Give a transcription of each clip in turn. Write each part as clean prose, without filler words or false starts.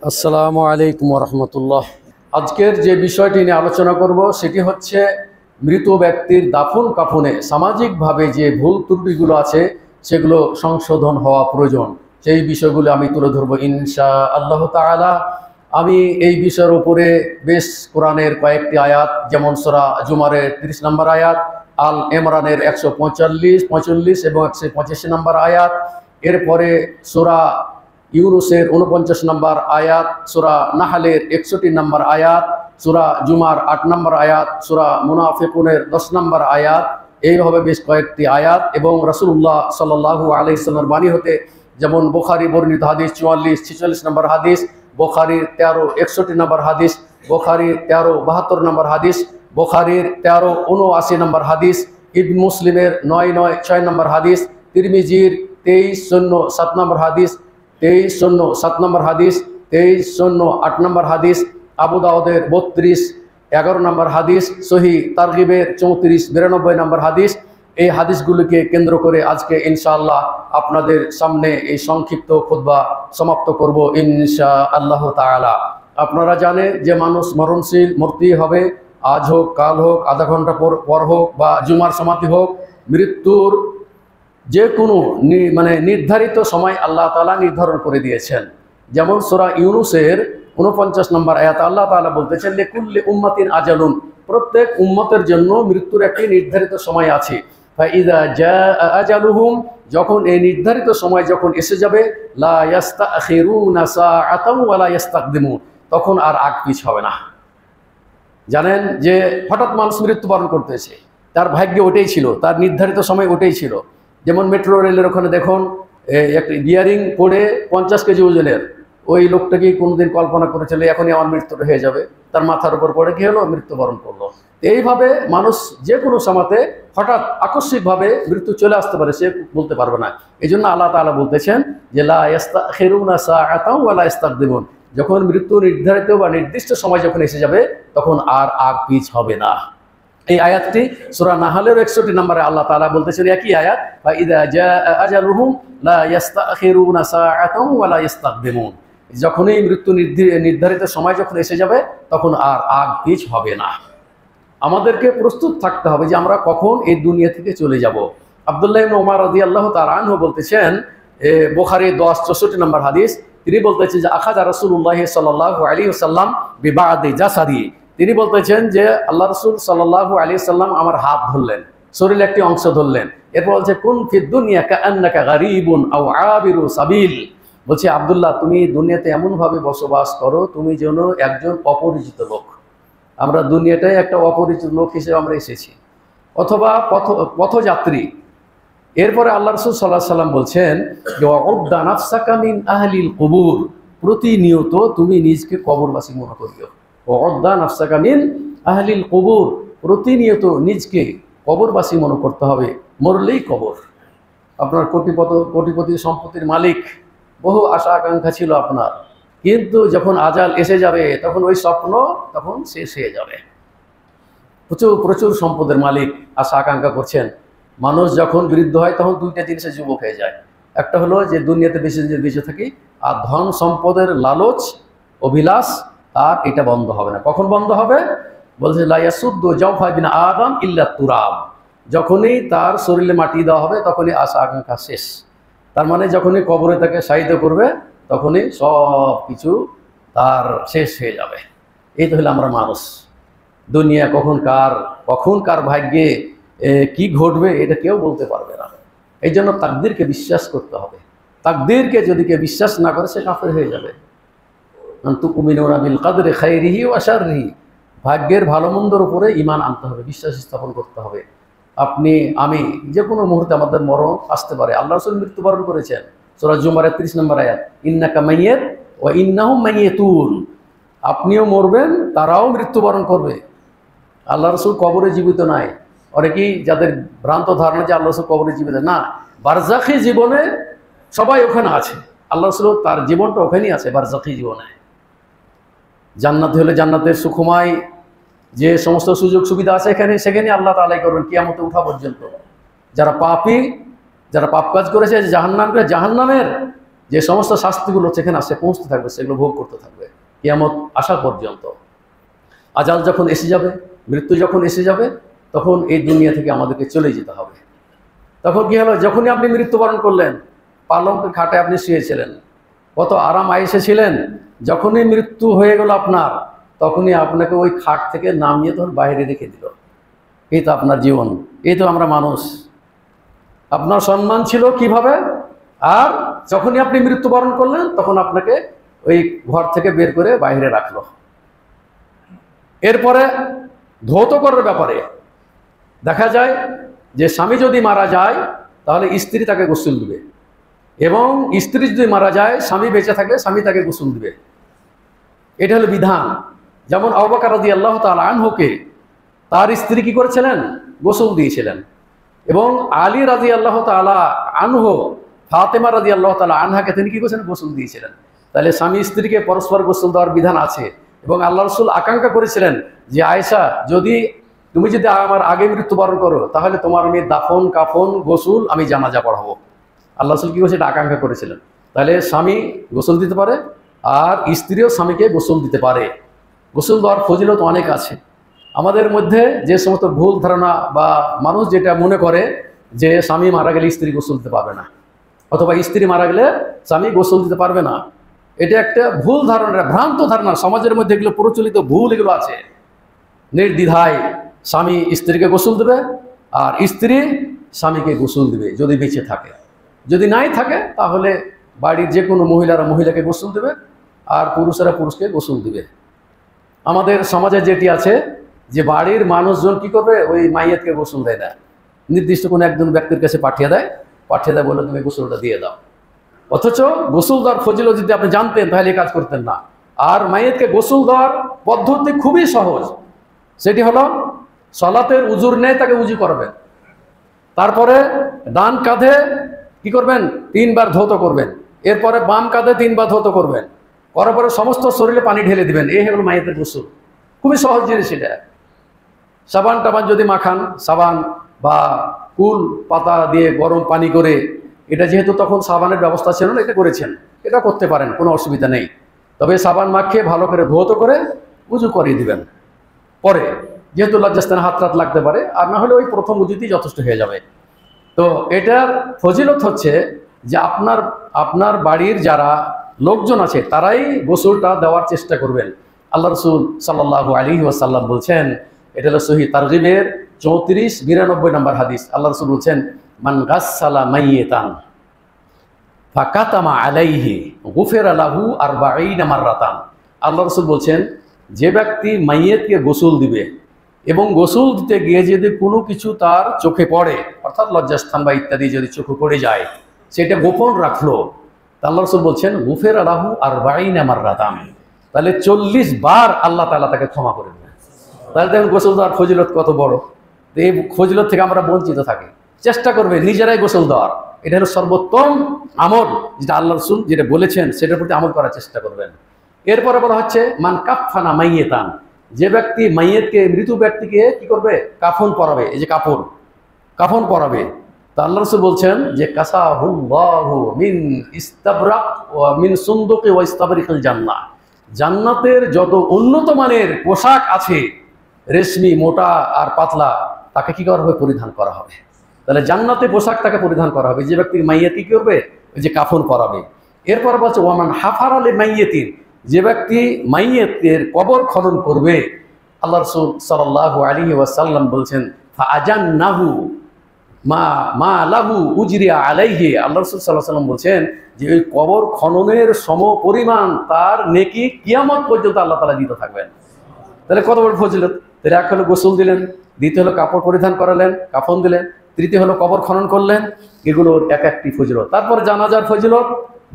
আসসালামু আলাইকুম রহমতুল্লাহ। আজকের যে বিষয়টি নিয়ে আলোচনা করব সেটি হচ্ছে মৃত ব্যক্তির দাফন কাফনে সামাজিকভাবে যে ভুল ত্রুটিগুলো আছে সেগুলো সংশোধন হওয়া প্রয়োজন। সেই বিষয়গুলো আমি তুলে ধরবো ইনশা আল্লাহ তাআলা। আমি এই বিষয়ের উপরে বেশ কোরআনের কয়েকটি আয়াত, যেমন সূরা জুমারের 30 নম্বর আয়াত, আল ইমরানের 145, এবং 185 নম্বর আয়াত, এরপরে সূরা ইউনুসের 49 নম্বর আয়াত, সূরা নাহলের 61 নম্বর আয়াত, সূরা জুমার 8 নম্বর আয়াত, সূরা মুনাফিকুনের 10 নম্বর আয়াত, এইভাবে বেশ কয়েকটি আয়াত। এবং রাসূলুল্লাহ সাল্লাল্লাহু আলাইহি সাল্লামের বাণী হতে, যেমন বুখারী বর্ণিত হাদিস 44-46 নম্বর হাদিস, বুখারীর 13-61 নম্বর হাদিস, বুখারীর 13-72 নম্বর হাদিস, বুখারীর 13-79 নম্বর হাদিস, ইবনে মুসলিমের 9-9-6 নম্বর হাদিস, তিরমিজির 23-0-7 নম্বর হাদিস, 23-0-7 নম্বর হাদিস, 23-0-8 নম্বর হাদিস, আবু দাউদের 32-11 নম্বর হাদিস, সহিহ তারগিবের 34-92 নম্বর হাদিস। এই হাদিসগুলিকে কেন্দ্র করে আজকে ইনশাআল্লাহ আপনাদের সামনে এই সংক্ষিপ্ত খুতবা সমাপ্ত করব ইনশাআল্লাহ তাআলা। আপনারা জানেন যে মানুষ মরণশীল, মরতেই হবে। আজ হোক, কাল হোক, আধা ঘন্টা পর হোক, বা জুমার সমাপ্তি হোক, মৃত্যুর যে কোনো নির্ধারিত সময় আল্লাহ তাআলা নির্ধারণ করে দিয়েছেন। যেমন সূরা ইউনুসের 49 নম্বর আয়াতে আল্লাহ তাআলা বলতেছেন, লিকুল্লি উম্মাতিন আজালুন, প্রত্যেক উম্মতের জন্য মৃত্যুর একটি নির্ধারিত সময় আছে। ফাইযা জাআ আজালুহুম, যখন এই নির্ধারিত সময় যখন এসে যাবে, লা ইস্তাখিরুনা সাআতাও ওয়া লা ইস্তাকদিমুন, তখন আর আগ পিছ হবে না। জানেন যে হঠাৎ মানুষ মৃত্যুবরণ করতেছে, তার ভাগ্যে ওটাই ছিল, তার নির্ধারিত সময় ওটাই ছিল। যেমন মেট্রো রেলের ওখানে দেখুন, একটা বিয়ারিং পড়ে 50 কেজি ওজনের, ওই লোকটাকে কোনোদিন কল্পনা করেছিল এখনই আমার মৃত্যুটা হয়ে যাবে, তার মাথার উপর পড়ে কি হলো, মৃত্যুবরণ করলো। এইভাবে মানুষ যে কোনো সময়তে হঠাৎ আকস্মিকভাবে মৃত্যু চলে আসতে পারে, সে বলতে পারবে না। এই জন্য আল্লাহ তাআলা বলতেছেন যে লা ইস্তাখিরুনা সাআতাও ওয়া লা ইস্তাকদিমুন, যখন মৃত্যু নির্ধারিত বা নির্দিষ্ট সময় যখন এসে যাবে তখন আর আগ পিছ হবে না। এই আয়াতটি সূরা নাহলের 61 নম্বরে আল্লাহ তাআলা বলতেছেন একই আয়াত, ফাইযা জাআ আজালুহুম লা ইস্তাখিরুনা সাআতাও ওয়া লা ইস্তাকদিমুন, যখনই মৃত্যু নির্ধারিত সময় যখন এসে যাবে তখন আর আগ পিছ হবে না। আমাদেরকে প্রস্তুত থাকতে হবে যে আমরা কখন এই দুনিয়া থেকে চলে যাব। আব্দুল্লাহ ইবনে ওমর রাদিয়াল্লাহু তাআলা আনহু বলতেছেন, বুখারী 10-64 নম্বর হাদিস, তিনি বলতেছেন যে আখাযা রাসূলুল্লাহ সাল্লাল্লাহু আলাইহি ওয়াসাল্লাম বিবাদি জাসাদি, তিনি বলতেছেন যে আল্লাহ রাসূল সাল্লাল্লাহু আলাইহি ওয়াসাল্লাম আমার হাত ধরলেন, শরীরের একটি অংশ ধরলেন। এরপর বলছে কুন ফিদ দুনিয়া কাআন্নাকা গারীবুন আও আবিরু সাবিল, বলছে আব্দুল্লাহ তুমি দুনিয়াতে এমনভাবে বসবাস করো তুমি যেন একজন অপরিচিত লোক। আমরা দুনিয়াটায় একটা অপরিচিত লোক হিসেবে আমরা এসেছি, অথবা পথযাত্রী। এরপরে আল্লাহ রাসূল সাল্লাল্লাহু আলাইহি ওয়াসাল্লাম বলছেন যে উদ্দা নাফসাকা মিন আহলিল কুবুর, প্রতিনিয়ত তুমি নিজকে কবরবাসী মনে করিও। উদ্দা নাফসাকা মিন আহলিল কুবুর, প্রতিনিয়ত নিজকে কবরবাসী মনে করতে হবে, মরলেই কবর। আপনার কোটিপতি সম্পত্তির মালিক, বহু আশা আকাঙ্ক্ষা ছিল আপনার, কিন্তু যখন আজাল এসে যাবে তখন ওই স্বপ্ন তখন শেষ হয়ে যাবে। প্রচুর প্রচুর সম্পদের মালিক, আশা আকাঙ্ক্ষা করছেন। মানুষ যখন বৃদ্ধ হয় তখন দুইটা জিনিসে যুবক হয়ে যায়, একটা হলো যে দুনিয়াতে বেঁচে থাকি, আর ধন সম্পদের লালচ অভিলাষ, আর এটা বন্ধ হবে না। কখন বন্ধ হবে? বলছে লা ইয়াসুদ্দু জাওফা বিন আদম ইল্লা তুরাব, যখনই তার শরীরে মাটি দেওয়া হবে তখনই আশা আকাঙ্ক্ষা শেষ। তার মানে যখনই কবরে তাকে শায়িত করবে তখনই সব কিছু তার শেষ হয়ে যাবে। এই তো হলো আমরা মানুষ। দুনিয়া কখন কার ভাগ্যে কি ঘটবে এটা কেউ বলতে পারবে না। এই জন্য তাকদীরকে বিশ্বাস করতে হবে। তাকদীরকে যদি কেউ বিশ্বাস না করে সে কাফের হয়ে যাবে। তুমিনুনা বিল কদরি খাইরিহি ওয়া শাররিহি, ভাগ্যের ভালো মন্দর উপরে ঈমান আনতে হবে, বিশ্বাস স্থাপন করতে হবে। আপনি আমি যে কোনো মুহূর্তে আমাদের মরণ আসতে পারে। আল্লাহ রাসূল মৃত্যুবরণ করেছেন, সূরা জুমারের 30 নম্বর আয়াত, ইন্নাকা মাইয়্যিত ওয়া ইন্নাহুম মাইয়্যিতুন, আপনিও মরবেন তারাও মৃত্যুবরণ করবে। আল্লাহ রাসূল কবরে জীবিত নাই। অনেকেই যাদের ভ্রান্ত ধারণা যে আল্লাহ রাসূল কবরে জীবিত, না, বারজাখী জীবনে সবাই ওখানে আছে। আল্লাহ রাসূল তার জীবনটা ওখানেই আছে, বারজাখী জীবনে। জান্নাত হলে জান্নাতের সুখময় যে সমস্ত সুযোগ সুবিধা আছে সেখানে আল্লাহ তাআলা করবেন কিয়ামতে ওঠা পর্যন্ত। যারা পাপী, যারা পাপ কাজ করেছে, জাহান্নামের যে সমস্ত শাস্তিগুলো সেখানে আসে পৌঁছতে থাকবে, সেগুলো ভোগ করতে থাকবে কিয়ামত আসা পর্যন্ত। আজাল যখন এসে যাবে, মৃত্যু যখন এসে যাবে, তখন এই দুনিয়া থেকে আমাদেরকে চলে যেতে হবে। তখন কি হলো, যখনই আপনি মৃত্যুবরণ করলেন, পালঙ্কের খাটে আপনি শুয়েছিলেন, কত আরাম আয়েশে ছিলেন, যখনই মৃত্যু হয়ে গেল আপনার, তখনই আপনাকে ওই খাট থেকে নামিয়ে তখন বাইরে রেখে দিল। এই তো আপনার জীবন, এই তো আমরা মানুষ। আপনার সম্মান ছিল কিভাবে, আর যখনই আপনি মৃত্যুবরণ করলেন তখন আপনাকে ওই ঘর থেকে বের করে বাইরে রাখলো। এরপরে ধৌত করার ব্যাপারে দেখা যায় যে স্বামী যদি মারা যায় তাহলে স্ত্রী তাকে গোসল দিবে, এবং স্ত্রী যদি মারা যায়, স্বামী বেঁচে থাকলে স্বামী তাকে গোসল দিবে। এটা হলো বিধান। যেমন আবু বকর রাদিয়াল্লাহু তাআলা আনহুকে তার স্ত্রী কি করেছিলেন, গোসল দিয়েছিলেন, এবং আলী রাদিয়াল্লাহু তাআলা আনহু ফাতেমা রাদিয়াল্লাহু তাআলা আনহাকে তিনি কি করেছেন, গোসল দিয়েছিলেন। তাহলে স্বামী স্ত্রীকে পরস্পর গোসল দেওয়ার বিধান আছে। এবং আল্লাহ রাসূল আকাঙ্ক্ষা করেছিলেন যে আয়েশা, তুমি যদি আমার আগে মৃত্যুবরণ করো তাহলে তোমার আমি দাফন কাফন গোসল আমি জানাজা পড়াবো। আল্লাহ রাসূল কি করেছে, এটা আকাঙ্ক্ষা করেছিলেন। তাহলে স্বামী গোসল দিতে পারে, আর স্ত্রীও স্বামীকে গোসল দিতে পারে। গোসল দেওয়ার ফজিলত অনেক আছে। আমাদের মধ্যে যে সমস্ত ভুল ধারণা বা মানুষ যেটা মনে করে যে স্বামী মারা গেলে স্ত্রী গোসল দিতে পারবে না, অথবা স্ত্রী মারা গেলে স্বামী গোসল দিতে পারবে না, এটা একটা ভুল ধারণা, ভ্রান্ত ধারণা। সমাজের মধ্যে এগুলো প্রচলিত ভুল এগুলো আছে। নির্দ্বিধায় স্বামী স্ত্রীকে গোসল দেবে, আর স্ত্রী স্বামীকে গোসল দিবে যদি বেঁচে থাকে। যদি নাই থাকে তাহলে বাড়ির যে কোনো মহিলারা মহিলাকে গোসল দেবে, আর পুরুষেরা পুরুষকে গোসল দিবে। আমাদের সমাজে যেটি আছে যে বাড়ির মানুষজন কি করবে, ওই মাইয়াতকে গোসল দেয় না, নির্দিষ্ট কোনো একজন ব্যক্তির কাছে পাঠিয়ে দেয় বলে তুমি গোসলটা দিয়ে দাও। অথচ গোসল দেওয়ার ফজিলত যদি আপনি জানতেন তাহলে এই কাজ করতেন না। আর মাইয়াতকে গোসল দেওয়ার পদ্ধতি খুবই সহজ। সেটি হলো সালাতের উজুর নেয় তাকে উজু করবেন, তারপরে ডান কাঁধে কি করবেন, 3 বার ধৌত করবেন, এরপরে বাম কাঁধে 3 বার ধৌত করবেন, করার পরে সমস্ত শরীরে পানি ঢেলে দিবেন। এই হলো মাইয়াতের গোসল। খুবই সহজ জিনিস এটা। সাবান টাবান যদি মাখান, সাবান বা কুল পাতা দিয়ে গরম পানি করে, এটা যেহেতু তখন সাবানের ব্যবস্থা ছিল না, এটা করেছেন, এটা করতে পারেন, কোনো অসুবিধা নেই। তবে সাবান মাখিয়ে ভালো করে ধৌত করে উজু করিয়ে দিবেন। পরে যেহেতু লজ্জাস্থানে হাত রাত লাগতে পারে, আর না হলে ওই প্রথম উজুতেই যথেষ্ট হয়ে যাবে। তো এটার ফজিলত হচ্ছে যে আপনার বাড়ির যারা লোকজন আছে তারাই গোসলটা দেওয়ার চেষ্টা করবেন। আল্লাহ রাসূল সাল্লাল্লাহু আলাইহি ওয়াসাল্লাম বলছেন, এটা হলো সহিহ তারগিবের 34-92 নম্বর হাদিস। আল্লাহ রাসূল বলছেন, মান গাসসালা মাইয়িতান ফাকাতামা আলাইহি গুফিরা লাহু 40 মাররাতান। আল্লাহ রাসূল বলছেন, যে ব্যক্তি মাইয়িতকে গোসল দিবে এবং গোসল দিতে গিয়ে যদি কোনো কিছু তার চোখে পড়ে, অর্থাৎ লজ্জাস্থান বা ইত্যাদি যদি চোখে পড়ে যায়, সেটা গোপন রাখলো, আল্লাহ রাসূল বলছেন গুফিরা লাহু 40 মাররাতান, তাহলে 40 বার আল্লাহ তাআলা তাকে ক্ষমা করে দেবেন। তাহলে দেখুন গোসল দেওয়ার ফজিলত কত বড়। এই ফজিলত থেকে আমরা বঞ্চিত থাকি। চেষ্টা করবে নিজেরাই গোসল দেওয়ার। এটা হলো সর্বোত্তম আমল, যেটা আল্লাহ রাসূল যেটা বলেছেন সেটার প্রতি আমল করার চেষ্টা করবেন। এরপরে বলা হচ্ছে মান কাফানা মাইয়িতান, যে ব্যক্তি মাইয়িতকে, মৃত ব্যক্তিকে কি করবে, কাফন পরাবে। এই যে কাফন পরাবে, তা আল্লাহ রাসূল বলছেন যে কাসাহুল্লাহু মিন ইস্তাবরাক ওয়া মিন সুনদুকি ওয়া ইস্তাবরিকিল জান্নাহ, জান্নাতের যত উন্নত মানের পোশাক আছে, রেশমি, মোটা আর পাতলা, তাকে কি করা হবে, পরিধান করা হবে। তাহলে জান্নাতে পোশাক তাকে পরিধান করা হবে। যে ব্যক্তির মাইয়াত কি করবে, ওই যে কাফন পরাবে। এরপর বলছে ওয়ামান হাফারা লিমাইয়াতিন, যে ব্যক্তি মাইয়াতের কবর খনন করবে, আল্লাহ রাসূল সাল্লাল্লাহু আলাইহি ওয়াসাল্লাম বলছেন ফাআজান্নাহু মা লাহু উজরিয়া আলাইহি। আল্লাহ রাসূল সাল্লাল্লাহু আলাইহি ওয়াসাল্লাম বলছেন যে ওই কবর খননের সম পরিমাণ তার নেকি কিয়ামত পর্যন্ত আল্লাহ তাআলা দিতে থাকবেন। তাহলে কত বড় ফজিলত। তাহলে এক হলো গোসল দিলেন, দ্বিতীয় হলো কাপড় পরিধান করালেন, কাফন দিলেন, তৃতীয় হলো কবর খনন করলেন। এগুলোর এক একটি ফজিলত। তারপর জানাজার ফজিলত,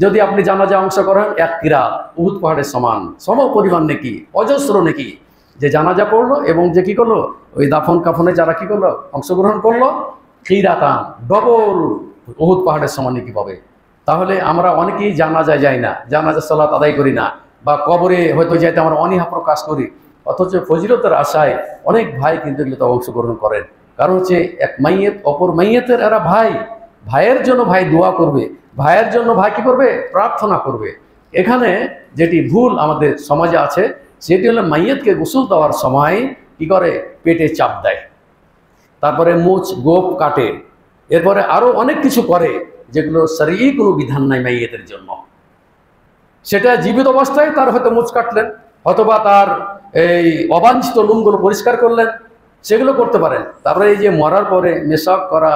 যদি আপনি জানাজা অংশ করেন, 1 কিরাত উহুদ পাহাড়ের সমান, সম পরিমাণ নেকি, অজস্র নেকি। যে জানাজা পড়লো এবং যে কি করলো, ওই দাফন কাফনে যারা কি করলো, অংশগ্রহণ করলো, কিরাতান, ডবল উহুদ পাহাড়ের সমান নেকি পাবে। তাহলে আমরা অনেকেই জানাজায় যাই না, জানাজা সালাত আদায় করি না, বা কবরে হয়তো যাইতে আমরা অনীহা প্রকাশ করি, অথচ ফজিলতের আশায় অনেক ভাই কিন্তু এগুলোতে অংশগ্রহণ করেন। কারণ হচ্ছে এক মাইয়েত অপর মাইয়েতের এরা ভাই, ভাইয়ের জন্য ভাই দোয়া করবে, ভাইয়ের জন্য ভাই কি করবে, প্রার্থনা করবে। এখানে যেটি ভুল আমাদের সমাজে আছে সেটি হলো মাইয়েতকে গোসল দেওয়ার সময় কি করে, পেটে চাপ দেয়, তারপরে মুছ গোপ কাটে, এরপরে আরো অনেক কিছু করে যেগুলো শরঈ কোনো বিধান নাই মাইয়েতের জন্য। সেটা জীবিত অবস্থায় তার হয়তো মুছ কাটলেন, অথবা তার এই অবাঞ্ছিত লোমগুলো পরিষ্কার করলেন, সেগুলো করতে পারেন। তারপরে এই যে মরার পরে মেশক করা,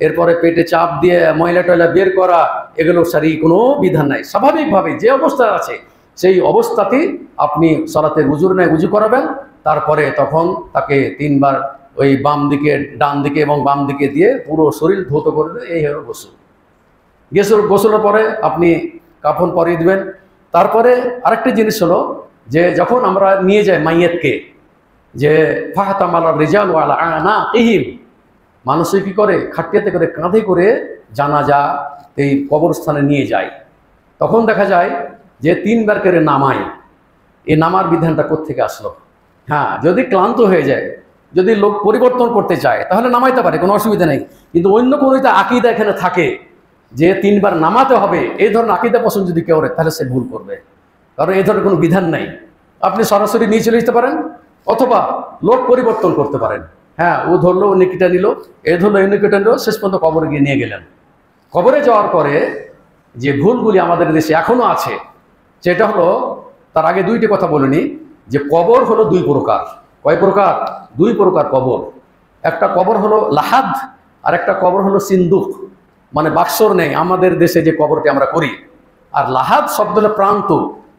এরপরে পেটে চাপ দিয়ে ময়লা টয়লা বের করা, এগুলো শরঈ কোনো বিধান নাই। স্বাভাবিকভাবে যে অবস্থা আছে সেই অবস্থাতেই আপনি সালাতের উজুর নেয় উজু করাবেন, তারপরে তখন তাকে 3 বার ওই বাম দিকে, ডান দিকে এবং বাম দিকে দিয়ে পুরো শরীর ধৌত করবে। এই হলো গোসল। গোসলের পরে আপনি কাফন পরিয়ে দিবেন। তারপরে আরেকটি জিনিস হলো যে যখন আমরা নিয়ে যাই মাইয়েতকে, যে ফাহাতামালা রিজাল ওয়ালা আনাকিহিম, মানুষে কি করে, খাটিয়াতে করে, কাঁধে করে জানাজা এই কবরস্থানে নিয়ে যায়। তখন দেখা যায় যে 3 বার করে নামায়। এই নামার বিধানটা কোত্থেকে আসলো? হ্যাঁ, যদি ক্লান্ত হয়ে যায়, যদি লোক পরিবর্তন করতে চায় তাহলে নামাইতে পারে, কোনো অসুবিধা নেই। কিন্তু অন্য কোনো আকীদা এখানে থাকে যে 3 বার নামাতে হবে, এই ধরনের আকীদা পছন্দ যদি কেউ করে তাহলে সে ভুল করবে, কারণ এই ধরনের কোনো বিধান নাই। আপনি সরাসরি নিয়ে চলে যেতে পারেন, অথবা লোক পরিবর্তন করতে পারেন। হ্যাঁ, ও ধরলো, ও নিকিটা নিল, এ ধরলো, এই নিকিটা নিল, শেষ পর্যন্ত কবরে গিয়ে নিয়ে গেলেন। কবরে যাওয়ার পরে যে ভুলগুলি আমাদের দেশে এখনো আছে সেটা হলো, তার আগে 2টি কথা বলিনি, যে কবর হলো 2 প্রকার। কয় প্রকার? 2 প্রকার কবর। একটা কবর হলো লাহাদ, আর একটা কবর হলো সিন্দুক, মানে বাক্সর নেই আমাদের দেশে যে কবরটি আমরা করি। আর লাহাদ শব্দ হলো প্রান্ত,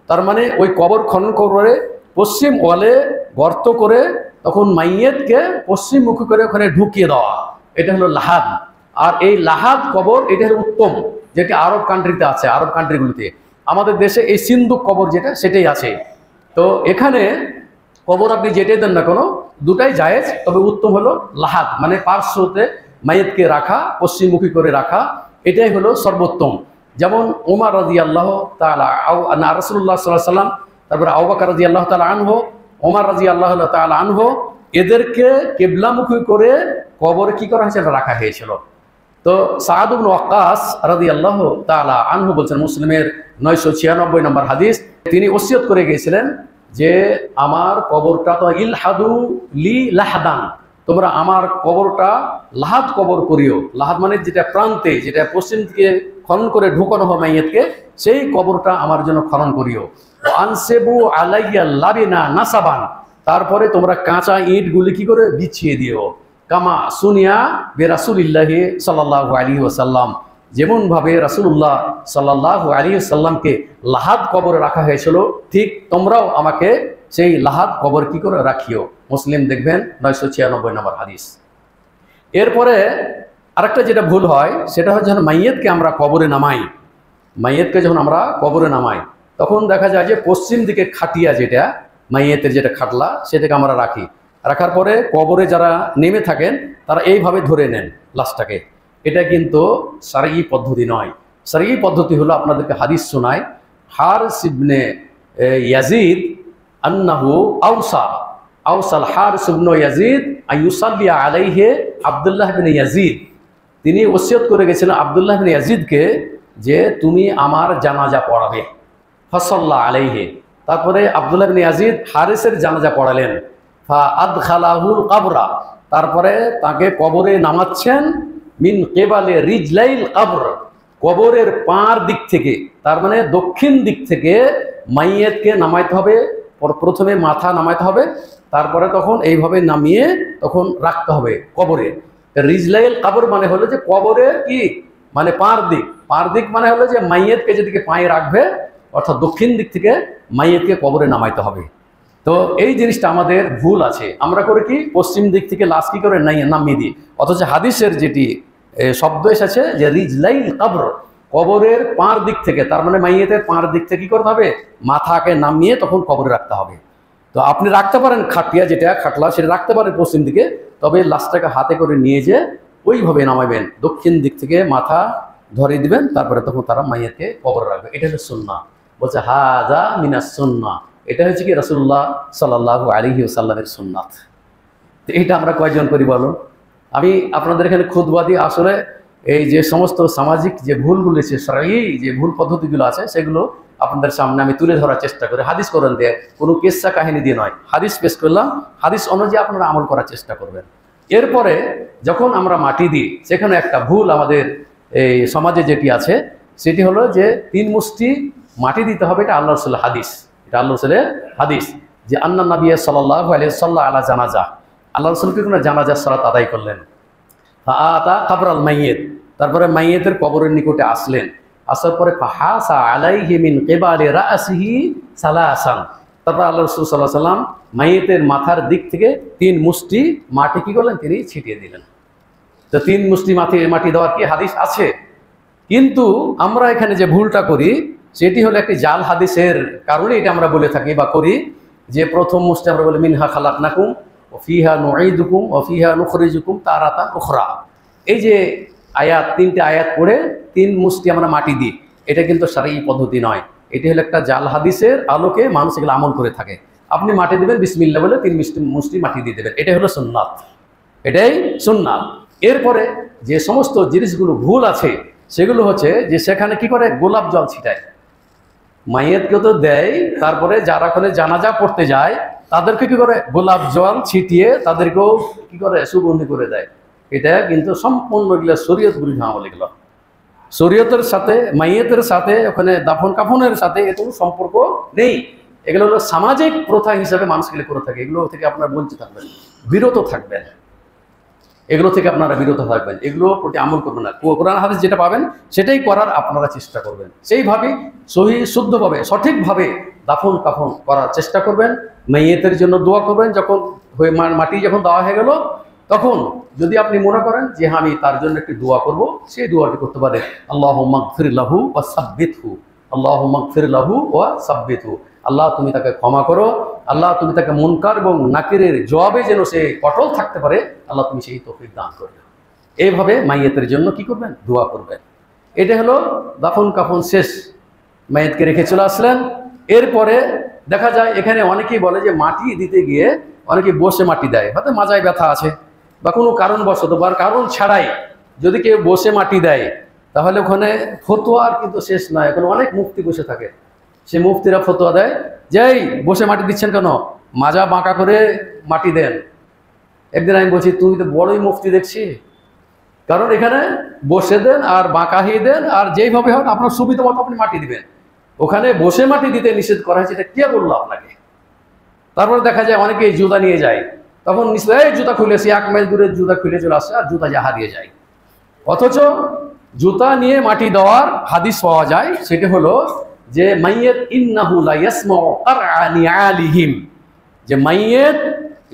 তার মানে ওই কবর খনন করে পশ্চিম ওয়ালে গর্ত করে তখন মাইয়েতকে পশ্চিমমুখী করে ওখানে ঢুকিয়ে দেওয়া, এটা হলো লাহাদ। আর এই লাহাদ কবর এটা হলো উত্তম, যেটি আরব কান্ট্রিতে আছে, আরব কান্ট্রিগুলিতে। আমাদের দেশে এই সিন্দুক কবর যেটা, সেটাই আছে। তো এখানে কবর আপনি যেটাই দেন না কোনো, দুটাই জায়েজ, তবে উত্তম হলো লাহাদ, মানে পার্শ্বতে মাইয়েতকে রাখা, পশ্চিমমুখী করে রাখা, এটাই হলো সর্বোত্তম। যেমন ওমর রাদিয়াল্লাহু তাআলা, রাসূলুল্লাহ সাল্লাল্লাহু আলাইহি ওয়াসাল্লাম, তারপরে আবু বকর রাদিয়াল্লাহু তাআলা আনহু, ওমর রাদিয়াল্লাহু তাআলা আনহু, এদেরকে কিবলামুখী করে কবরে কি করা হয়েছিল, রাখা হয়েছিল। তো সাদ ইবনে ওয়াক্কাস রাদিয়াল্লাহু তাআলা আনহু বলছেন, মুসলিমের 996 নম্বর হাদিস, তিনি ওসিয়ত করে গিয়েছিলেন যে আমার কবরটা তো ইলহাদু লি লাহাদান, তোমরা আমার কবরটা লাহাদ কবর করিও। লাহাদ মানে যেটা প্রান্তে, যেটা পশ্চিম দিকে খনন করে ঢুকানো হয় মাইয়েতকে, সেই কবরটা আমার জন্য খনন করিও। আনসেবু আলাইয়া লাবিনা নাসাবান, তারপরে তোমরা কাঁচা ইটগুলি কি করে বিছিয়ে দিও। কামা সুনিয়া বে রাসূলিল্লাহি সাল্লাল্লাহু আলাইহি ওয়াসাল্লাম, যেমনভাবে রাসূলুল্লাহ সাল্লাল্লাহু আলাইহি ওয়াসাল্লামকে লাহাদ কবরে রাখা হয়েছিল, ঠিক তোমরাও আমাকে সেই লাহাদ কবর কি করে রাখিও। মুসলিম দেখবেন 996 নম্বর হাদিস। এরপরে আরেকটা যেটা ভুল হয় সেটা হচ্ছে, যখন মাইয়েতকে আমরা কবরে নামাই, মাইয়েতকে যখন আমরা কবরে নামাই তখন দেখা যায় যে পশ্চিম দিকে খাটিয়া, যেটা মাইয়েতের যেটা খাটলা, সেটাকে আমরা রাখি। রাখার পরে কবরে যারা নেমে থাকেন তারা এইভাবে ধরে নেন লাশটাকে। এটা কিন্তু শরঈ পদ্ধতি নয়। শরঈ পদ্ধতি হলো, আপনাদেরকে হাদিস শোনায়, হারিস ইবনে ইয়াজিদ আন্নাহু আওসাল হারিস ইবনে ইয়াজিদ আইয়ুসাল্লি আলাইহি আব্দুল্লাহ ইবনে ইয়াজিদ, তিনি ওসিয়ত করে গেছিলেন আব্দুল্লাহ ইবনে ইয়াজিদকে যে তুমি আমার জানাজা পড়াবে। ফাসাল্লা আলাইহি, তারপরে আব্দুল্লাহ ইবনে ইয়াজিদ হারিসের জানাজা পড়ালেন। ফা আদখালাহুল কবরা, তারপরে তাকে কবরে নামাচ্ছেন। মিন কেবালে রিজলাইল কবর, কবরের পার দিক থেকে, তার মানে দক্ষিণ দিক থেকে মাইয়েতকে নামাইতে হবে। প্রথমে মাথা নামাইতে হবে, তারপরে তখন এইভাবে নামিয়ে তখন রাখতে হবে কবরে। রিজলাইল কবর মানে হলো যে কবরের কি, মানে পার দিক। পার দিক মানে হলো যে মাইয়েতকে যেদিকে পায়ে রাখবে, অর্থাৎ দক্ষিণ দিক থেকে মাইয়েতকে কবরে নামাইতে হবে। তো এই জিনিসটা আমাদের ভুল আছে, আমরা করে কি পশ্চিম দিক থেকে লাশ কি করে নামিয়ে দিই, অথচ হাদিসের যেটি শব্দ এসেছে যে রিজলাইল কবর, কবরের পার দিক থেকে, তার মানে মাইয়েতের পার দিক থেকে কি করতে হবে, মাথাকে নামিয়ে তখন কবরে রাখতে হবে। তো আপনি রাখতে পারেন খাটিয়া, যেটা খাটলা, সেটা রাখতে পারেন পশ্চিম দিকে, তবে লাশটাকে হাতে করে নিয়ে যে ওইভাবে নামাবেন, দক্ষিণ দিক থেকে মাথা ধরিয়ে দিবেন, তারপরে তখন তারা মাইয়াকে কবরে রাখবে। এটা হচ্ছে সুন্নাহ। বলছে হাযা মিনাস সুন্নাহ, এটা হচ্ছে কি রাসূলুল্লাহ সাল্লাল্লাহু আলাইহি ওয়াসাল্লামের সুন্নাত। তো এটা আমরা কয়জন করি বলো? আমি আপনাদের এখানে খুতবা দিয়ে আসলে এই যে সমস্ত সামাজিক যে ভুলগুলো আছে, শারঈ যে ভুল পদ্ধতিগুলো আছে, সেগুলো আপনাদের সামনে আমি তুলে ধরার চেষ্টা করি। হাদিস কোরআন দিয়ে, কোনো কিসসা কাহিনী দিয়ে নয়, হাদিস পেশ করলাম, হাদিস অনুযায়ী আপনারা আমল করার চেষ্টা করবেন। এরপরে যখন আমরা মাটি দিই, সেখানে একটা ভুল আমাদের এই সমাজে যেটি আছে, সেটি হলো যে 3 মুষ্টি মাটি দিতে হবে। এটা আল্লাহ রাসূলের হাদিস, এটা আল্লাহ রাসূলের হাদিস যে আন্না নবী সাল্লাল্লাহু আলাইহি ওয়াসাল্লাম আলা জানাজা, আল্লাহ রাসূল কি কোনো জানাজার সালাত আদায় করলেন। ফাআতা কবরাল মাইয়িত, তারপরে মাইয়িতের কবরের নিকটে আসলেন, আসার পরে ফাহাসা আলাইহি মিন কিবালি রাসিহি সালাসান, তারপর আল্লাহ রাসূল সাল্লাল্লাহু আলাইহি ওয়াসাল্লাম মাইয়িতের মাথার দিক থেকে 3 মুষ্টি মাটি কি করলেন, তিনি ছিটিয়ে দিলেন। তো 3 মুষ্টি মাটি দেওয়ার কি হাদিস আছে, কিন্তু আমরা এখানে যে ভুলটা করি সেটি হলো একটি জাল হাদিসের কারণে এটা আমরা বলে থাকি বা করি, যে প্রথম মুষ্টি আমরা বলি মিনহা খালাকনাকুম ওয়া ফিহা নুঈদুকুম ওয়া ফিহা নুখরিজুকুম তারাতান উখরা। এই যে আয়াত, 3টে আয়াত পড়ে 3 মুষ্টি আমরা মাটি দিই, এটা কিন্তু শারঈ পদ্ধতি নয়। এটি হলো একটা জাল হাদিসের আলোকে মানুষ এগুলো আমল করে থাকে। আপনি মাটি দিবেন বিসমিল্লাহ বলে 3 মুষ্টি মাটি দিয়ে দেবেন, এটাই হলো সুন্নাত, এটাই সুন্নাত। এরপরে যে সমস্ত জিনিসগুলো ভুল আছে সেগুলো হচ্ছে যে সেখানে কি করে গোলাপ জল ছিটায়, মাইয়াতকে তো দেয়, তারপরে যারা ওখানে জানাজা পড়তে যায় তাদেরকে কি করে গোলাপ জল ছিটিয়ে তাদেরকেও কি করে সুগন্ধি করে দেয়। এটা কিন্তু সম্পূর্ণ এগুলো শরীয়ত বিরোধী আমল। এগুলো শরীয়তের সাথে, মাইয়াতের সাথে, ওখানে দাফন কাফনের সাথে এত সম্পর্ক নেই। এগুলো হলো সামাজিক প্রথা হিসাবে মানুষ এগুলো করে থাকে। এগুলো থেকে আপনারা বঞ্চিত থাকবেন, বিরত থাকবেন, এগুলো থেকে আপনারা বিরত থাকবেন, এগুলোর প্রতি আমল করবেন না। কোরআন হাদিস যেটা পাবেন সেটাই করার আপনারা চেষ্টা করবেন, সেইভাবে সহি শুদ্ধভাবে সঠিকভাবে দাফন কাফন করার চেষ্টা করবেন। মাইয়েতের জন্য দোয়া করবেন, যখন মাটি যখন দেওয়া হয়ে গেল তখন যদি আপনি মনে করেন যে আমি তার জন্য একটি দোয়া করব, সেই দোয়াটি করতে পারেন, আল্লাহুম্মা গফির লাহু ওয়া সাব্বিতহু, আল্লাহুম্মা গফির লাহু ওয়া সাব্বিতহু, আল্লাহ তুমি তাকে ক্ষমা করো, আল্লাহ তুমি তাকে মুনকার এবং নাকিরের জবাবে যেন সে অটল থাকতে পারে, আল্লাহ তুমি সেই তৌফিক দান করবে। এইভাবে মাইয়েতের জন্য কি করবেন, দোয়া করবেন। এটা হলো দাফন কাফন শেষ, মাইয়েতকে রেখে চলে আসলেন। এরপরে দেখা যায় এখানে অনেকেই বলে যে মাটি দিতে গিয়ে অনেকে বসে মাটি দেয়, হয়তো মাজায় ব্যথা আছে বা কোনো কারণবশত বা কারণ ছাড়াই যদি কেউ বসে মাটি দেয়, তাহলে ওখানে ফতোয়ার কিন্তু শেষ নয়। এখন অনেক মুফতি বসে থাকে, সে মুফতিরা ফতোয়া দেয় যে এই বসে মাটি দিচ্ছেন কেন, মাজা বাঁকা করে মাটি দেন। একদিন আমি বলছি তুমি তো বড়ই মুফতি দেখছি, কারণ এখানে বসে দেন আর বাঁকা হয়ে দেন, আর যেইভাবে হোক আপনার সুবিধা মতো আপনি মাটি দিবেন। ওখানে বসে মাটি দিতে নিষেধ করা হয়েছে, এটা কে বললো আপনাকে? তারপরে দেখা যায় অনেকে জুতা নিয়ে যায়, তখন নিশ্চয় এই জুতা খুলেছে, 1 মাইল দূরে জুতা খুলে চলে আসছে আর জুতা যা হারিয়ে যায়। অথচ জুতা নিয়ে মাটি দেওয়ার হাদিস পাওয়া যায়, সেটা হলো যে মাইয়েত ইন্নাহু লা ইয়াসমাউ কারআনি আলিহিম, যে মাইয়েত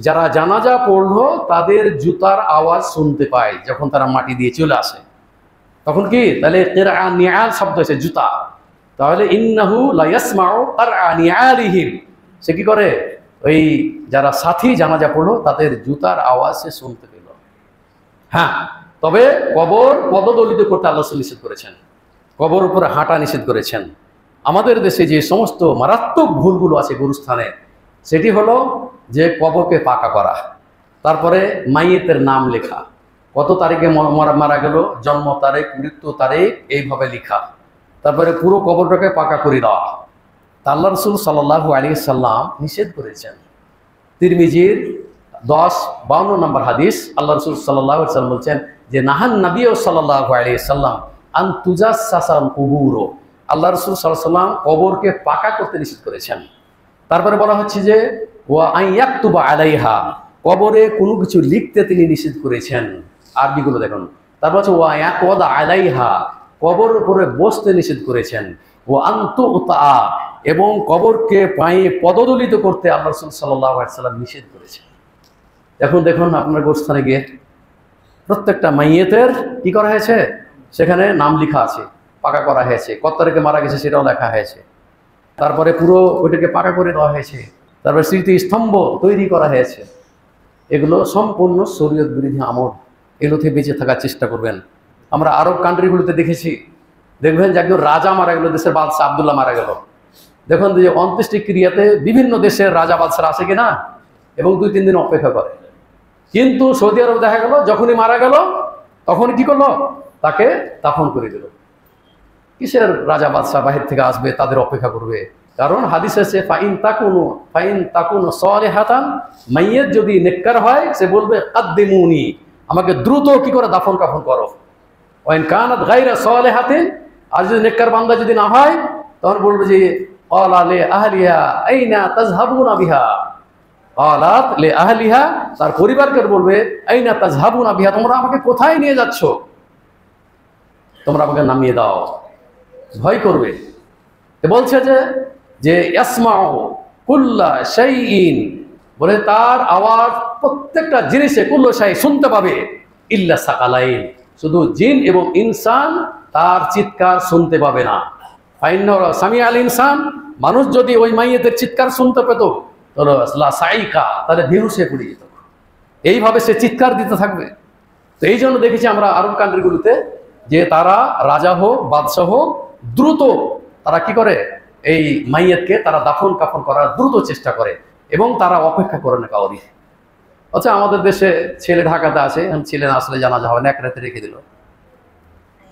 যারা জানাজা পড়লো তাদের জুতার আওয়াজ শুনতে পায় যখন তারা মাটি দিয়ে চলে আসে। তখন কি তাহলে কিরআনি আল শব্দ আছে জুতা, তাহলে ইন্নাহু লা ইয়াসমাউ কারআনি আলিহিম, সে কি করে ওই যারা সাথী জানাজা পড়লো তাদের জুতার আওয়াজ সে শুনতে পেল। হ্যাঁ, তবে কবর পদদলিত করতে আল্লাহ নিষেধ করেছেন, কবর উপরে হাঁটা নিষেধ করেছেন। আমাদের দেশে যে সমস্ত মারাত্মক ভুলগুলো আছে গুরুস্থানে, সেটি হলো যে কবরকে পাকা করা, তারপরে মাইয়েতের নাম লেখা, কত তারিখে মারা গেল, জন্ম তারিখ, মৃত্যু তারিখ, এইভাবে লেখা, তারপরে পুরো কবরটাকে পাকা করে দেওয়া। তা আল্লাহ রাসূল সাল্লাল্লাহু আলাইহি সাল্লাম নিষেধ করেছেন। তিরমিজির 1052 নম্বর হাদিস, আল্লাহ রাসূল সাল্লাল্লাহু আলাইহি সাল্লাম বলছেন যে নাহান নবী সাল্লাল্লাহু আলাইহি সাল্লাম আন তুজাসসাসাল কুবুর, আল্লাহ রাসূল সাল্লাল্লাহু আলাইহি সাল্লাম কবরকে পাকা করতে নিষেধ করেছেন। তারপরে বলা হচ্ছে যে ওয়া আইয়াকতুবা আলাইহা, কবরে কোনো কিছু লিখতে তিনি নিষেধ করেছেন। আরবিগুলো দেখুন। তারপর হচ্ছে ওয়া ইয়াকওয়াদা আলাইহা, কবর উপরে বসতে নিষেধ করেছেন। ওয়া আনতুতা, এবং কবরকে পায়ে পদদলিত করতে আল্লাহ রাসূল সাল্লাল্লাহু আলাইহি সাল্লাম নিষেধ করেছেন। এখন দেখুন আপনার গোরস্থানে গিয়ে প্রত্যেকটা মাইয়েতের কি করা হয়েছে, সেখানে নাম লেখা আছে, পাকা করা হয়েছে, কত তারিখে মারা গেছে সেটাও লেখা হয়েছে, তারপরে পুরো ওইটাকে পাকা করে দেওয়া হয়েছে, তারপরে স্মৃতি স্তম্ভ তৈরি করা হয়েছে। এগুলো সম্পূর্ণ শরীয়ত বিরোধী আমল, এগুলো থেকে বেঁচে থাকার চেষ্টা করবেন। আমরা আরব কান্ট্রিগুলোতে দেখেছি, দেখবেন যে একজন রাজা মারা গেল, দেশের বাদশাহ আব্দুল্লাহ মারা গেল, দেখুন যে অন্ত্যেষ্টি ক্রিয়াতে বিভিন্ন দেশের রাজা বাদশাহ আসে কিনা, এবং 2-3 দিন অপেক্ষা করে। কিন্তু সৌদি আরব দেখা গেল যখনই মারা গেল তখন কি করলো, তাকে দাফন করে দিল। কিসের রাজা বাদশাহ বাহির থেকে আসবে, তাদের অপেক্ষা করবে? কারণ হাদিস আছে ফাইন তাকুনু সালিহাতান, মাইয়্যিত যদি নেককার হয় সে বলবে কাদ্দিমুনি, আমাকে দ্রুত কি করে দাফন কাফন করো। ওয়াইন কানাত গায়রা সালিহাতিন, আর যদি নেককার বান্দা যদি না হয় তখন বলবে যে ক্বালা লি আহলিহা আইনা তাযহাবুনা বিহা, ক্বালাত লি আহলিহা, তার পরিবারকে বলবে আইনা তাযহাবুনা বিহা, তোমরা আমাকে কোথায় নিয়ে যাচ্ছ, তোমরা আমাকে নামিয়ে দাও। ভয় করবে। বলছে যে ইয়াসমাউ কুল্লা শাইইন, বলে তার আওয়াজ প্রত্যেকটা জিনিসে কুল্লু শাই শুনতে পাবে, ইল্লা সাকালাইন, শুধু জিন এবং ইনসান তার চিৎকার শুনতে পাবে না। ফাইন্না সামি আল ইনসান, মানুষ যদি ওই মাইয়েতের চিৎকার শুনতে পেত তাহলে বেহুশে পড়ে যেত। এইভাবে সে চিৎকার দিতে থাকবে। তো এই জন্য দেখেছি আমরা আরব কান্ট্রিগুলোতে যে তারা রাজা হোক বাদশাহ হোক দ্রুত তারা কি করে, এই মাইয়েতকে তারা দাফন কাফন করার দ্রুত চেষ্টা করে এবং তারা অপেক্ষা করে না কাউরি। আচ্ছা, আমাদের দেশে ছেলে ঢাকাতে আছে, ছেলে না আসলে জানাজা হবে না, এক রাতে রেখে দিল,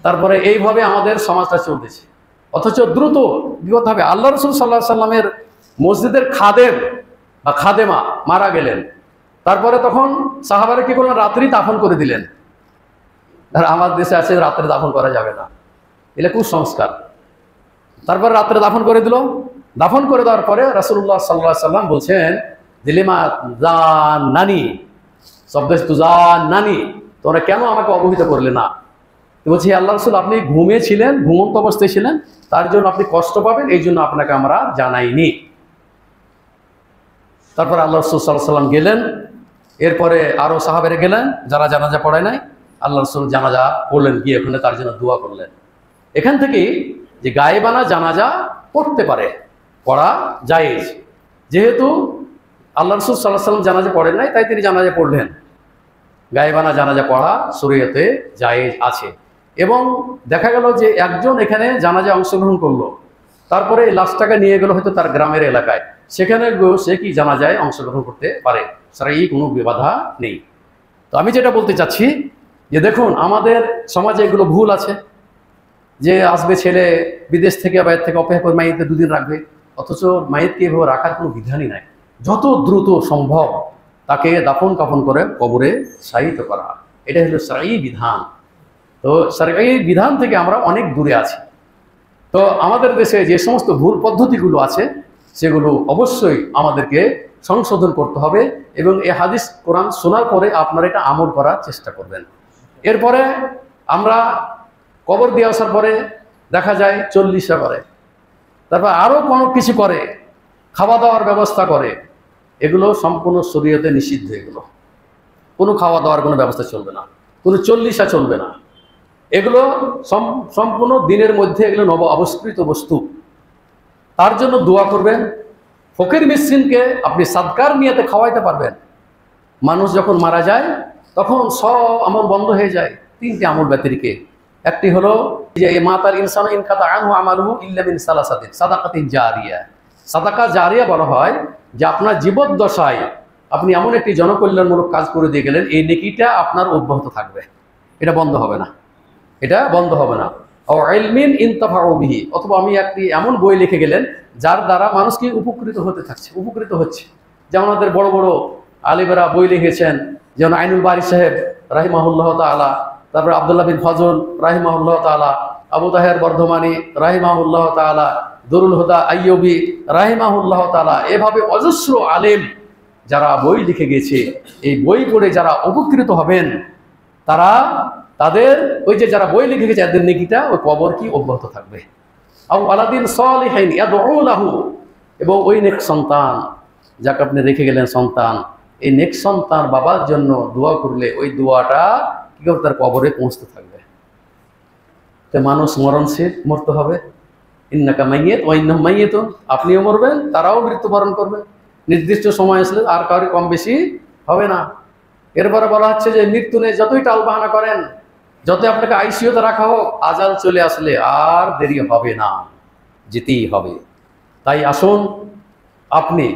তারপরে এইভাবে আমাদের সমাজটা চলতেছে। অথচ দ্রুত বিগতভাবে আল্লাহ রসুল সাল্লাহ সাল্লামের মসজিদের খাদেম বা খাদেমা মারা গেলেন, তারপরে তখন সাহাবারা কি করলেন, রাত্রি দাফন করে দিলেন। আর আমাদের দেশে আছে রাত্রে দাফন করা যাবে না, এটা কুসংস্কার। তারপর রাত্রে দাফন করে দিল। দাফন করে দেওয়ার পরে রাসূলুল্লাহ সাল্লাল্লাহু আলাইহি সাল্লাম বলছেন দিলিমা জান নানি, শব্দ জান নানি, তোমরা কেন আমাকে অবহিত করলে না? তো বলছি আল্লাহ রাসূল, আপনি ঘুমিয়েছিলেন, ঘুমন্ত অবস্থায় ছিলেন, তার জন্য আপনি কষ্ট পাবেন, এই জন্য আপনাকে আমরা জানাইনি। তারপর আল্লাহ রাসূল সাল্লাল্লাহু আলাইহি সাল্লাম গেলেন। এরপরে আরো সাহাবেরা গেলেন যারা জানাজা পড়ায় নাই, আল্লাহ রাসূল জানাজা পড়লেন, গিয়ে ওখানে তার জন্য দোয়া করলেন। এখান থেকেই যে গায়েবানা জানাজা পড়তে পারে, পড়া জায়েজ। যেহেতু আল্লাহ রাসূল সাল্লাল্লাহু আলাইহি সাল্লাম জানাজা পড়েন নাই, তাই তিনি জানাজা পড়লেন। গায়েবানা জানাজা পড়া শরীয়তে জায়েজ আছে। এবং দেখা গেল যে একজন এখানে জানাজা অংশগ্রহণ করলো, তারপরে লাশটাকে নিয়ে গেল হয়তো তার গ্রামের এলাকায়, সেখানে সে কি জানাজায় অংশগ্রহণ করতে পারে, শারঈ কোনো বাধা নেই। তো আমি যেটা বলতে চাচ্ছি যে দেখুন আমাদের সমাজে এগুলো ভুল আছে, যে আসবে ছেলে বিদেশ থেকে বাইরে থেকে অপেক্ষা করে মাইয়েতে দুদিন রাখবে, অথচ মাইয়েতকে এভাবে রাখার কোনো বিধানই নাই। যত দ্রুত সম্ভব তাকে দাফন কাফন করে কবরে শায়িত করা, এটা হলো শারঈ বিধান। তো শারঈ বিধান থেকে আমরা অনেক দূরে আছি। তো আমাদের দেশে যে সমস্ত ভুল পদ্ধতিগুলো আছে সেগুলো অবশ্যই আমাদেরকে সংশোধন করতে হবে এবং এই হাদিস কোরআন শোনার পরে আপনারা এটা আমল করার চেষ্টা করবেন। এরপরে আমরা কবর দিয়ে আসার পরে দেখা যায় 40 করে, তারপর আরও কোনো কিছু করে, খাওয়া দাওয়ার ব্যবস্থা করে, এগুলো সম্পূর্ণ শরীয়তে নিষিদ্ধ। এগুলো কোনো খাওয়া দাওয়ার কোনো ব্যবস্থা চলবে না, কোনো 40 চলবে না। এগুলো সম্পূর্ণ দিনের মধ্যে এগুলো নব আবিষ্কৃত বস্তু। তার জন্য দোয়া করবেন। ফকির মিসকিনকে আপনি সাদকার নিয়তে খাওয়াইতে পারবেন। মানুষ যখন মারা যায় তখন সব আমল বন্ধ হয়ে যায়, 3টে আমল ব্যতিরিকে। একটি হলো যে মাতার ইনসান ইনকাতা আনহু আমালুহু ইল্লা মিন সালাসাতিন সাদাকাতিন জারিয়া। সাদাকা জারিয়া বলা হয় যে আপনার জীবদ্দশায় আপনি এমন একটি জনকল্যাণমূলক কাজ করে দিয়ে গেলেন, এই নেকিটা আপনার অব্যাহত থাকবে, এটা বন্ধ হবে না, এটা বন্ধ হবে না। ও ইলমিন ইনতাফাউ বিহি, অথবা আমি একটি এমন বই লিখে গেলেন যার দ্বারা মানুষকে উপকৃত হচ্ছে। যেমন আমাদের বড় বড় আলিমেরা বই লিখেছেন, যেমন আইনুল বারী সাহেব রাহিমাহুল্লাহ তাআলা, তারপর আব্দুল্লাহ বিন ফজল রাহিমাহুল্লাহ তাআলা, আবু তাহের বর্ধমানী রাহিমাহুল্লাহ তাআলা, দুরুল হুদা আইয়ুবী রাহিমাহুল্লাহ তাআলা, এভাবে অজস্র আলেম যারা বই লিখে গেছে, এই বই পড়ে যারা উপকৃত হবেন তারা তাদের ওই যে যারা বই লিখে গেছে এদের নেকিটা ওই কবর কি অব্যাহত থাকবে। আও আলাদিন সালিহিন ইয়াদউ লাহু, এবং ওই নেক সন্তান যাকে আপনি রেখে গেলেন সন্তান, এই নেক সন্তান বাবার জন্য দোয়া করলে ওই দোয়াটা কি করবে, তার কবরে পৌঁছতে থাকবে। তো মানুষ মরণশীল, মরতে হবে। ইন্নাকা মাইয়িত ওয়া ইন্নাহুম মাইয়িতুন, আপনিও মরবেন তারাও মৃত্যুবরণ করবে, নির্দিষ্ট সময় আসলে আর কারো কম বেশি হবে না। এরপরে বলা হচ্ছে যে মৃত্যু নেই, যতই টালবাহানা করেন, যতই আপনাকে আইসিইউতে রাখা হোক, আজাল চলে আসলে আর দেরি হবে না, যেতেই হবে। তাই আসুন আপনি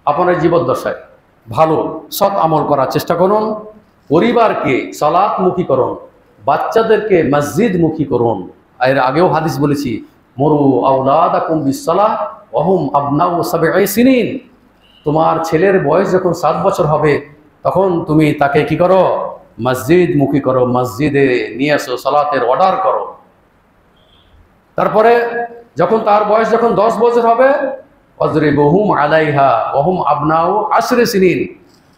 আপনার জীবদ্দশায় ভালো সৎ আমল করার চেষ্টা করুন, পরিবারকে সালাতমুখী করুন, বাচ্চাদেরকে মসজিদমুখী করুন। এর আগেও হাদিস বলেছি, মরু আওলাদাকুম বিসসালাহ ওয়া হুম আবনাউ সাবঈ সিনিন। তোমার ছেলের বয়স যখন 7 বছর হবে তখন তুমি তাকে কি করো? মসজিদমুখী করো, মসজিদে নিয়ে আসো, সালাতের অর্ডার করো। তারপরে যখন তার বয়স যখন 10 বছর হবে, ওয়াজরিবুহুম আলাইহা ওয়া হুম আবনাউ আশরি সিনিন,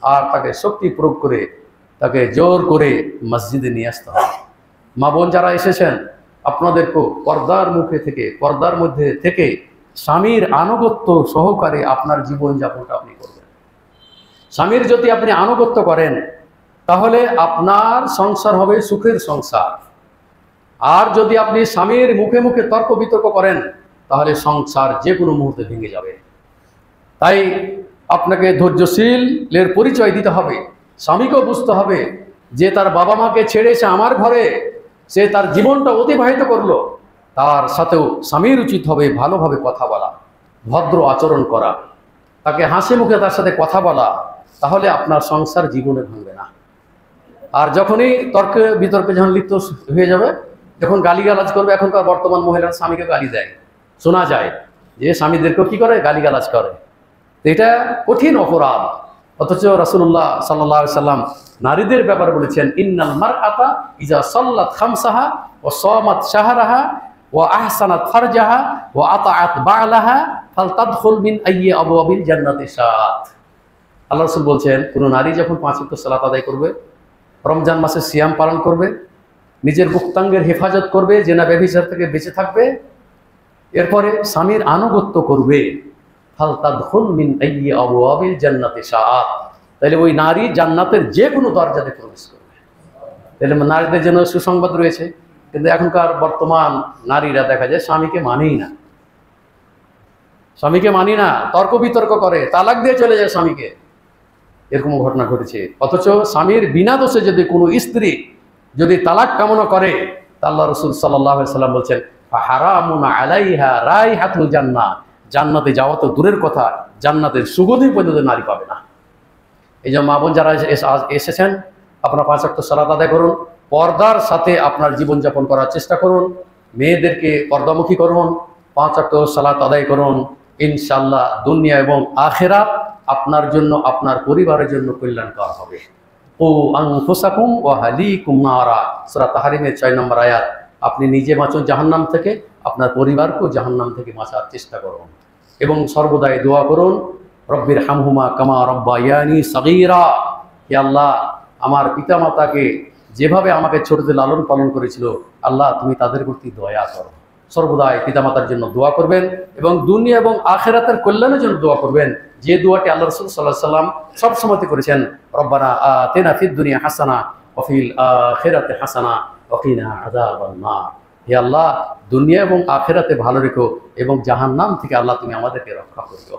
আর তাকে শক্তি প্রয়োগ করে তাকে জোর করে মসজিদে নিয়ে আসতে হবে। মা বোন যারা এসেছেন, আপনাদেরকেও পর্দার মুখে থেকে, পর্দার মধ্যে থেকে স্বামীর আনুগত্য সহকারে আপনার জীবনযাপনটা আপনি করবেন। স্বামীর যদি আপনি আনুগত্য করেন তাহলে আপনার সংসার হবে সুখের সংসার। আর যদি আপনি স্বামীর মুখে মুখে তর্ক বিতর্ক করেন তাহলে সংসার যে কোনো মুহূর্তে ভেঙে যাবে। তাই আপনাকে ধৈর্যশীলের পরিচয় দিতে হবে। স্বামীকেও বুঝতে হবে যে তার বাবা মাকে ছেড়ে সে আমার ঘরে সে তার জীবনটা অতিবাহিত করলো, তার সাথেও স্বামীর উচিত হবে ভালোভাবে কথা বলা, ভদ্র আচরণ করা, তাকে হাসি মুখে তার সাথে কথা বলা। তাহলে আপনার সংসার জীবনে ভাঙবে না। আর যখনই তর্কে বিতর্কে যখন লিপ্ত হয়ে যাবে, যখন গালিগালাজ করবে, এখনকার বর্তমান মহিলারা স্বামীকে গালি দেয়, শোনা যায় যে স্বামীদেরকেও কি করে? গালিগালাজ করে। এটা কঠিন অপরাধ। অথচ রাসূলুল্লাহ সাল্লাল্লাহু আলাইহি সাল্লাম নারীদের ব্যাপারে বলেছেন, ইন্নাল মারআতা ইজা সাল্লাত খামসাহা ওয়া সামাত শাহরাহা ওয়া আহসানাত ফারজাহা ওয়া আতাআত বা'লাহা ফালতাদখুল মিন আইয়ি আবওয়াবিল জান্নাতি শাআত। আল্লাহ রাসূল বলছেন, কোন নারী যখন 5 ওয়াক্ত সালাত আদায় করবে, রমজান মাসে সিয়াম পালন করবে, নিজের গুপ্তাঙ্গের হেফাজত করবে, জেনা ব্যভিচার থেকে বেঁচে থাকবে, এরপরে স্বামীর আনুগত্য করবে, ফালতাদখুল মিন আইয়ি আবওয়াবিল জান্নাতি শাআত, তাহলে ওই নারী জান্নাতের যে কোনো দরজাতে প্রবেশ করবে। তাহলে নারীদের জন্য সুসংবাদ রয়েছে। কিন্তু এখনকার বর্তমান নারীরা দেখা যায় স্বামীকে মানেই না, স্বামীকে মানি না, তর্ক বিতর্ক করে, তালাক দিয়ে চলে যায় স্বামীকে, এরকম ঘটনা ঘটেছে। অথচ স্বামীর বিনা দোষে যদি কোনো স্ত্রী যদি তালাক কামনা করে, তা আল্লাহ রাসূল সাল্লাল্লাহু আলাইহি সাল্লাম বলছেন, ফাহারামুন আলাইহা রাইহাতুল জান্নাহ, জান্নাতে যাওয়া তো দূরের কথা, জান্নাতের সুগন্ধি পর্যন্ত নারী পাবে না। এই যে মা বোন যারা এসেছেন, আপনারা 5 ওয়াক্ত সালাত আদায় করুন, পর্দার সাথে আপনার জীবনযাপন করার চেষ্টা করুন, মেয়েদেরকে পর্দামুখী করুন, 5 ওয়াক্ত সালাত আদায় করুন। ইনশাআল্লাহ দুনিয়া এবং আখিরাত আপনার জন্য, আপনার পরিবারের জন্য কল্যাণকর হবে। ও আনফুসাকুম ওয়া আহলিকুম নারা, সূরা তাহরিমের 6 নম্বর আয়াত। আপনি নিজে বাঁচুন জাহান্নাম থেকে, আপনার পরিবারকেও জাহান্নাম থেকে বাঁচার চেষ্টা করুন। এবং সর্বদাই দোয়া করুন, রব্বির হামহুমা কামা রব্বায়ানি সগীরা, হে আল্লাহ, আমার পিতামাতাকে যেভাবে আমাকে ছোটতে লালন পালন করেছিল, আল্লাহ তুমি তাদের প্রতি দয়া করো। সর্বদাই পিতামাতার জন্য দোয়া করবেন এবং দুনিয়া এবং আখিরাতের কল্যাণের জন্য দোয়া করবেন, যে দোয়াটি আল্লাহ রাসূল সাল্লাল্লাহু আলাইহি সাল্লাম সব সময়তে করেছেন, রব্বানা আতিনা ফিদ দুনিয়া হাসানা ওয়া ফিল আখিরাতি হাসানা ওয়া কিনা আযাবান নার। হে আল্লাহ, দুনিয়া এবং আখিরাতে ভালো রেখো এবং জাহান্নাম থেকে আল্লাহ তুমি আমাদেরকে রক্ষা করো।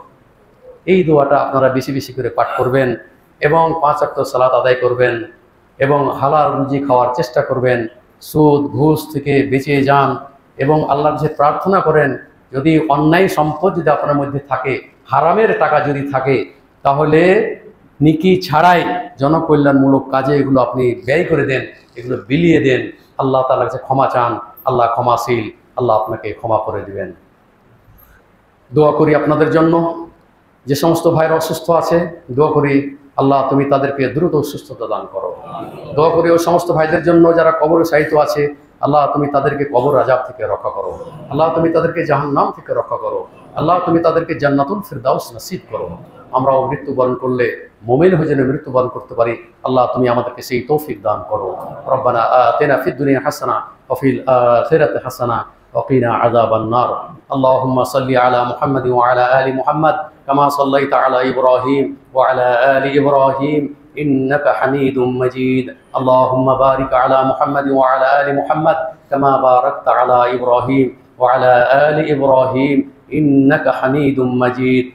এই দোয়াটা আপনারা বেশি বেশি করে পাঠ করবেন এবং 5 ওয়াক্ত সালাত আদায় করবেন এবং হালাল রুজি খাওয়ার চেষ্টা করবেন, সুদ ঘুষ থেকে বেঁচে যান এবং আল্লাহর কাছে প্রার্থনা করেন, যদি অন্যায় সম্পদ যদি আপনার মধ্যে থাকে, হারামের টাকা যদি থাকে, তাহলে নিকি ছাড়াই জনকল্যাণমূলক কাজে এগুলো আপনি ব্যয় করে দেন, এগুলো বিলিয়ে দেন। আল্লাহ তাআলার কাছে ক্ষমা চান, আল্লাহ ক্ষমাশীল, আল্লাহ আপনাকে ক্ষমা করে দিবেন। দোয়া করি আপনাদের জন্য, যে সমস্ত ভাইরা অসুস্থ আছে, দোয়া করি আল্লাহ তুমি তাদেরকে দ্রুত সুস্থতা দান করো। দোয়া করি ওই সমস্ত ভাইদের জন্য যারা কবরে শায়িত আছে, আল্লাহ তুমি তাদেরকে কবর আযাব থেকে রক্ষা করো, আল্লাহ তুমি তাদেরকে জাহান্নাম থেকে রক্ষা করো, আল্লাহ তুমি তাদেরকে জান্নাতুল ফিরদাউস নসিব করো। আমরাও মৃত্যুবরণ করলে মুমিন হয়ে যেন মৃত্যুবরণ করতে পারি, আল্লাহ তুমি আমাদেরকে সেই তৌফিক দান করো। রব্বানা আতিনা ফিদ দুনিয়া হাসানা ওয়া ফিল আখিরাতি হাসানা ওয়া কিনা আযাবান নার। আল্লাহুম্মা সাল্লি আলা মুহাম্মাদ ওয়া আলা আলি মুহাম্মাদ কামা সাল্লাইতা আলা ইব্রাহিম ওয়া আলা আলি ইব্রাহিম إنك حميد مجيد. اللهم بارك على محمد وعلى آل محمد كما باركت على إبراهيم وعلى آل إبراهيم إنك حميد مجيد.